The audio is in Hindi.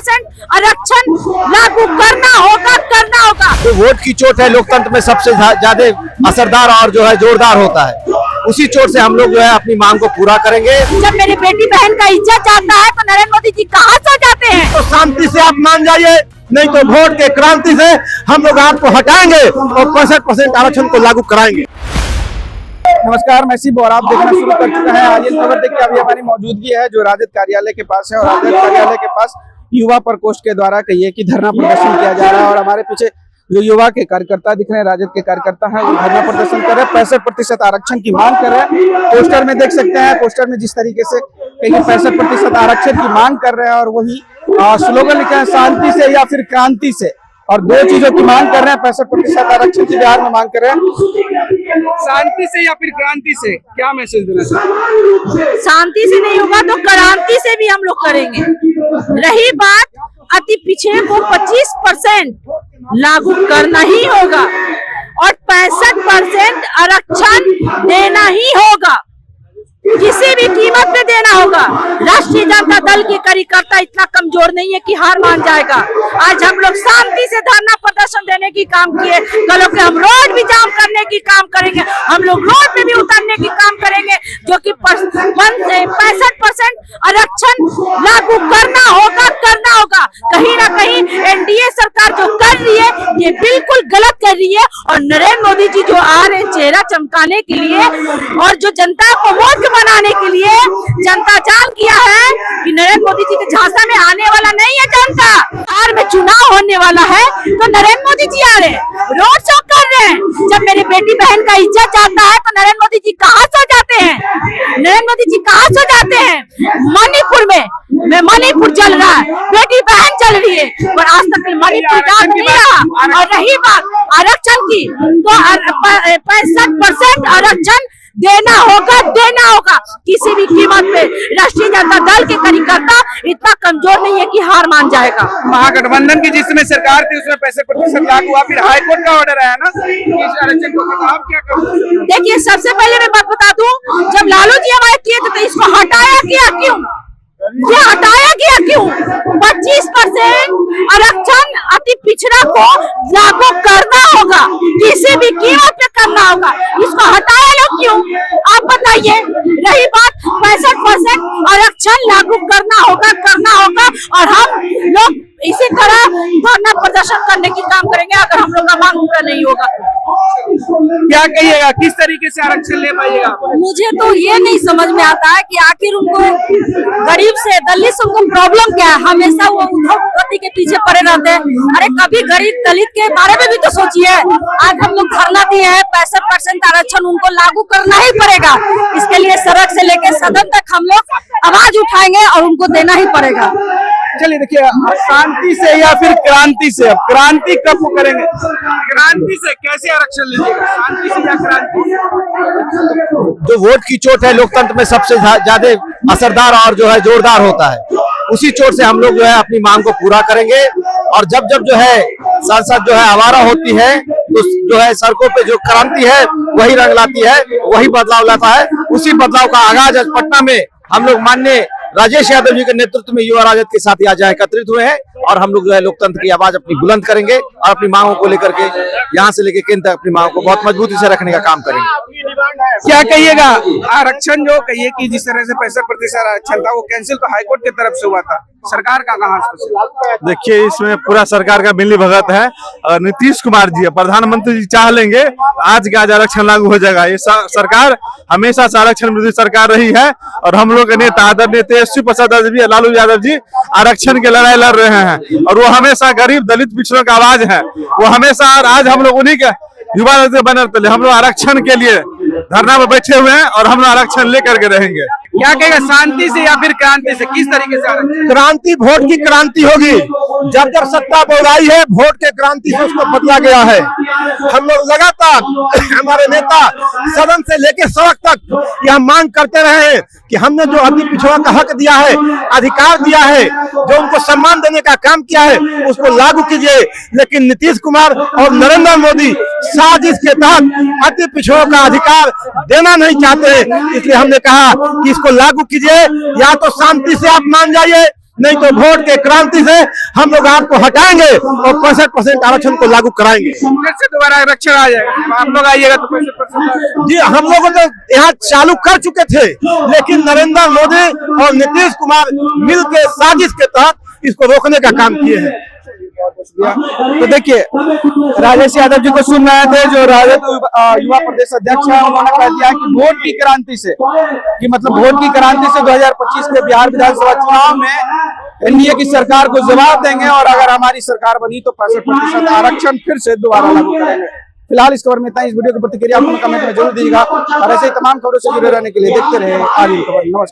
65% आरक्षण लागू करना होगा। तो वोट की चोट है लोकतंत्र में सबसे ज्यादा असरदार और जो है जोरदार होता है, उसी चोट से हम लोग जो है अपनी मांग को पूरा करेंगे। जब मेरी बेटी बहन का इज्जत जाता है तो नरेंद्र मोदी जी कहाँ सो जाते हैं। तो शांति से आप मान जाइए, नहीं तो वोट के क्रांति से हम लोग आपको हटाएंगे और 65% आरक्षण को लागू कराएंगे। नमस्कार, मैं शिव और आप देखना शुरू कर चुका है आज खबर। देखिए अभी हमारी मौजूदगी है जो राजद कार्यालय के पास है और राजद कार्यालय के पास युवा प्रकोष्ठ के द्वारा कहिए कि धरना प्रदर्शन किया जा रहा है और हमारे पीछे जो युवा के कार्यकर्ता दिख रहे हैं, राजद के कार्यकर्ता हैं, वो धरना प्रदर्शन कर रहे हैं, 65% आरक्षण की मांग कर रहे हैं। पोस्टर में देख सकते हैं, पोस्टर में जिस तरीके से कहीं 65% आरक्षण की मांग कर रहे हैं और वही स्लोगन लिखे हैं, शांति से या फिर क्रांति से, और दो चीजों की मांग कर रहे हैं। 65% आरक्षण की बिहार में मांग कर रहे हैं, शांति से या फिर क्रांति से। क्या मैसेज देना चाहते हैं? शांति से नहीं होगा तो क्रांति से भी हम लोग करेंगे। रही बात अति पिछड़े को 25% लागू करना ही होगा और 65% आरक्षण देना ही होगा, किसी भी कीमत पे देना होगा। राष्ट्रीय जनता दल के कार्यकर्ता इतना कमजोर नहीं है कि हार मान जाएगा। आज हम लोग शांति से धरना प्रदर्शन देने की काम किए, कल के हम रोड भी जाम करने की काम करेंगे, हम लोग रोड पे भी उतरने की काम करेंगे, जो कि 65% आरक्षण लागू करना होगा। कहीं ना कहीं एनडीए सरकार जो कर रही है ये बिल्कुल गलत कर रही है और नरेंद्र मोदी जी जो आ रहे हैं चेहरा चमकाने के लिए और जो जनता को वोट बनाने के लिए, जनता जान किया है कि नरेंद्र मोदी जी के झांसा में आने वाला नहीं है जनता। बिहार में चुनाव होने वाला है तो नरेंद्र मोदी जी आ रहे हैं, रोड शो कर रहे हैं। जब मेरी बेटी बहन का इज्जत जाता है तो नरेंद्र मोदी जी कहाँ सो जाते हैं। नरेंद्र मोदी जी कहाँ सो जाते हैं। मणिपुर में मणिपुर चल रहा है, बेटी बहन चल रही है, पर आज तक मणिपुर याद नहीं रहा। और रही बात आरक्षण की तो 65% आरक्षण देना होगा किसी भी कीमत पे। राष्ट्रीय जनता दल के कार्यकर्ता इतना कमजोर नहीं है कि हार मान जाएगा। महागठबंधन की जिसमें सरकार थी उसमें 65% लागू हुआ, फिर हाईकोर्ट का ऑर्डर आया ना इस आरक्षण को, आप क्या करोगे? देखिए सबसे पहले मैं बात बता दूं, जब लालू जी हमारे किए थे तो इसको हटाया गया क्यों? ये हटाया गया क्यों? 25% आरक्षण अति पिछड़ा को लागू करना होगा, किसी भी कीमत पे करना होगा, इसको हटाया लोग क्यों? आप बताइए। रही बात 65% आरक्षण लागू करना होगा और हम लोग इसी तरह धरना प्रदर्शन करने की काम करेंगे अगर हम लोग का मांग पूरा नहीं होगा। क्या कहिएगा, किस तरीके से आरक्षण ले पाइएगा? मुझे तो ये नहीं समझ में आता है कि आखिर उनको गरीब से दलित से उनको प्रॉब्लम क्या है। हमेशा वो उद्धव गति के पीछे पड़े रहते हैं। अरे कभी गरीब दलित के बारे में भी तो सोचिए। आज हम लोग धरना दिए हैं, 65% आरक्षण उनको लागू करना ही पड़ेगा। इसके लिए सड़क से लेकर सदन तक हम लोग आवाज उठाएंगे और उनको देना ही पड़ेगा। चलिए देखिए, शांति से या फिर क्रांति से, अब क्रांति कब को करेंगे? क्रांति से कैसे आरक्षण लीजिएगा, शांति से या क्रांति? जो वोट की चोट है लोकतंत्र में सबसे ज्यादा असरदार और जो है जोरदार होता है, उसी चोट से हम लोग जो है अपनी मांग को पूरा करेंगे। और जब जो है संसद जो है आवारा होती है तो जो है सड़कों पे जो क्रांति है वही रंग लाती है, वही बदलाव लाता है। उसी बदलाव का आगाज आज पटना में हम लोग माननीय राजेश यादव जी के नेतृत्व में युवा राजद के साथ यहाँ एकत्रित हुए हैं और हम लोग जो है लोकतंत्र की आवाज अपनी बुलंद करेंगे और अपनी मांगों को लेकर के यहाँ से लेकर केंद्र तक अपनी मांगों को बहुत मजबूती से रखने का काम करेंगे। क्या कहिएगा, आरक्षण जो कहिए कि जिस तरह से 65% आरक्षण था वो कैंसिल तो हाईकोर्ट की तरफ से हुआ था, सरकार का कहाँ? देखिए इसमें पूरा सरकार का मिली भगत है और नीतीश कुमार जी प्रधानमंत्री जी चाह लेंगे आज के आज आरक्षण लागू हो जाएगा। ये सरकार हमेशा से आरक्षण विरोधी सरकार रही है और हम लोग के नेता आदरणीय तेजस्वी प्रसाद जी, लालू यादव जी आरक्षण की लड़ाई लड़ रहे हैं और वो हमेशा गरीब दलित पिछड़ों का आवाज है। वो हमेशा, आज हम लोग उन्हीं के युवा बने थे, हम लोग आरक्षण के लिए धरना में बैठे हुए हैं और हम लोग आरक्षण लेकर के रहेंगे। क्या कहेगा, शांति से या फिर क्रांति से, किस तरीके से? क्रांति, वोट की क्रांति होगी। जब सत्ता बोलाई है वोट के क्रांति से उसको बदला गया है। हम लोग लगातार हमारे नेता सदन से लेकर सड़क तक यह मांग करते रहे हैं कि हमने जो अति पिछड़ा का हक दिया है, अधिकार दिया है, जो उनको सम्मान देने का काम किया है उसको लागू कीजिए। लेकिन नीतीश कुमार और नरेंद्र मोदी साजिश के तहत अति पिछड़ों का अधिकार देना नहीं चाहते, इसलिए हमने कहा कि इसको लागू कीजिए। या तो शांति से आप मान जाइए, नहीं तो वोट के क्रांति से हम लोग आपको हटाएंगे और 65% आरक्षण को लागू कराएंगे। फिर से दोबारा आरक्षण आ जाएगा, जब आप लोग आइएगा तो 65%। जी हम लोग तो यहाँ चालू कर चुके थे, लेकिन नरेंद्र मोदी और नीतीश कुमार मिल के साजिश के तहत इसको रोकने का काम किए हैं। तो देखिए राजेश यादव जी को सुन रहे थे, जो राजद युवा प्रदेश अध्यक्ष है। उन्होंने कह दिया कि वोट की क्रांति से, कि मतलब वोट की क्रांति से 2025 के बिहार विधानसभा चुनाव में एनडीए की सरकार को जवाब देंगे और अगर हमारी सरकार बनी तो 65% आरक्षण फिर से दोबारा लागू करेंगे। फिलहाल इस खबर में इतना। इस वीडियो की प्रतिक्रिया अपने कमेंट में जरूर दीजिएगा और ऐसे ही तमाम खबरों से जुड़े रहने के लिए देखते रहे आर्यन खबर। नमस्कार।